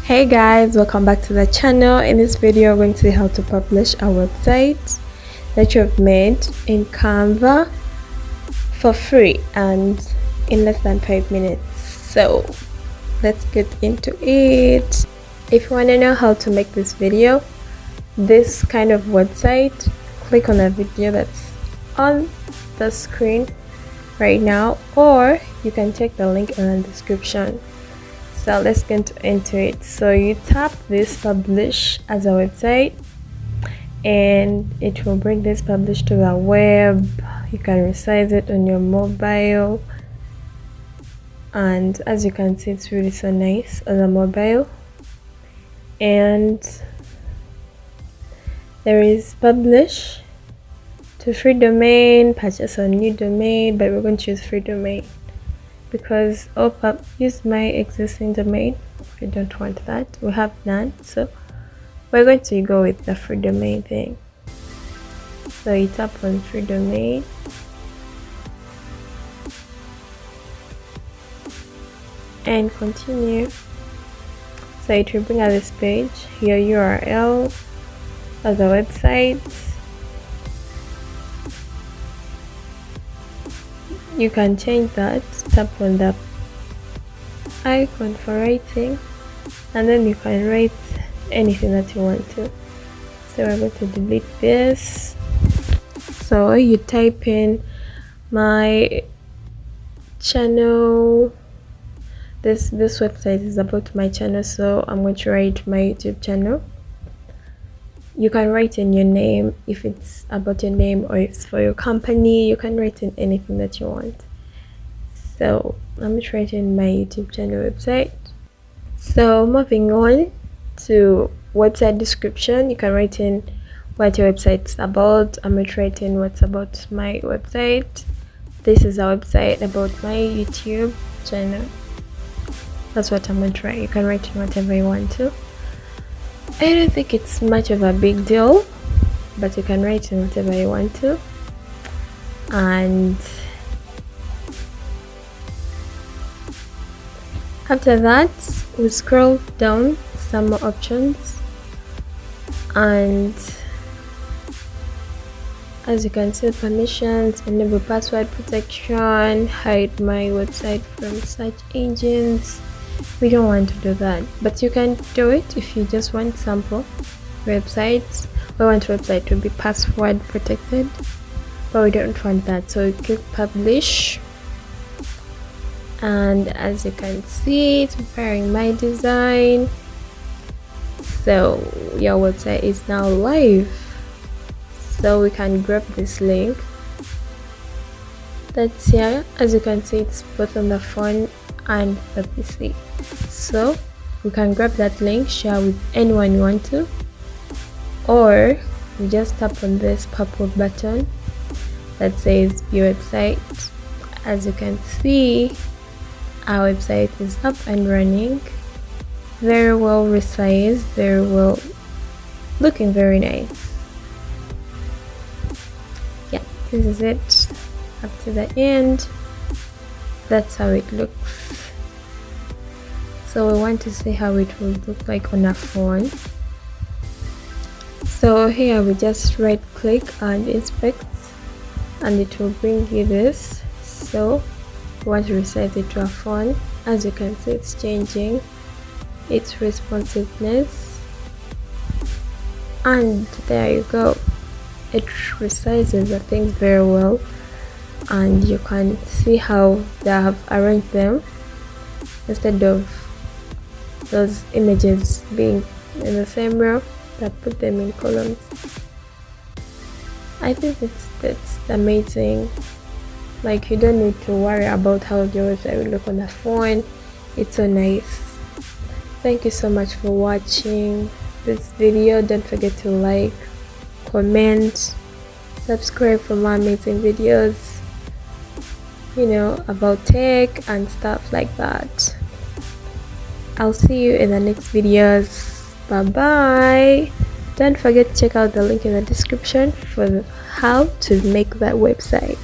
Hey guys, welcome back to the channel. In this video we're going to see how to publish a website that you have made in Canva for free and in less than 5 minutes. So let's get into it. If you want to know how to make this kind of website, click on the video that's on the screen right now, or you can check the link in the description. So let's get into it. So you tap this publish as a website and it will bring this publish to the web. You can resize it on your mobile, and as you can see it's really so nice on the mobile. And there is publish to free domain, purchase a new domain, but we're going to choose free domain because use my existing domain. We don't want that, we have none, so we're going to go with the free domain thing. So you tap on free domain and continue. So it will bring up this page, your URL of the website. You can change that, tap on the icon for writing, and then you can write anything that you want to. So we're going to delete this. So you type in my channel. This website is about my channel, so I'm going to write my YouTube channel. You can write in your name if it's about your name, or if it's for your company. You can write in anything that you want. So I'm just writing my YouTube channel website. So moving on to website description, you can write in what your website's about. I'm going to write in what's about my website. This is a website about my YouTube channel. That's what I'm going to write. You can write in whatever you want to. I don't think it's much of a big deal, but you can write in whatever you want to. And after that, we scroll down some more options, and as you can see, permissions, enable password protection, hide my website from search engines. We don't want to do that, but you can do it if you just want sample websites. We want website to be password protected, but we don't want that, so we click publish, and as you can see, it's preparing my design. So your website is now live. So we can grab this link that's here. As you can see, it's both on the phone and the PC. So we can grab that link, share with anyone you want to, or you just tap on this purple button that says view website. As you can see, our website is up and running, very well resized, very well, looking very nice. Yeah, this is it up to the end. That's how it looks. So we want to see how it will look like on a phone. So here we just right click and inspect, and it will bring you this. So we want to resize it to a phone. As you can see, it's changing its responsiveness, and there you go. It resizes the things very well, and you can see how they have arranged them. Instead of those images being in the same row, that put them in columns. I think that's amazing. Like, you don't need to worry about how your website will look on the phone. It's so nice. Thank you so much for watching this video. Don't forget to like, comment, subscribe for more amazing videos, you know, about tech and stuff like that. I'll see you in the next videos. Bye bye. Don't forget to check out the link in the description for how to make that website.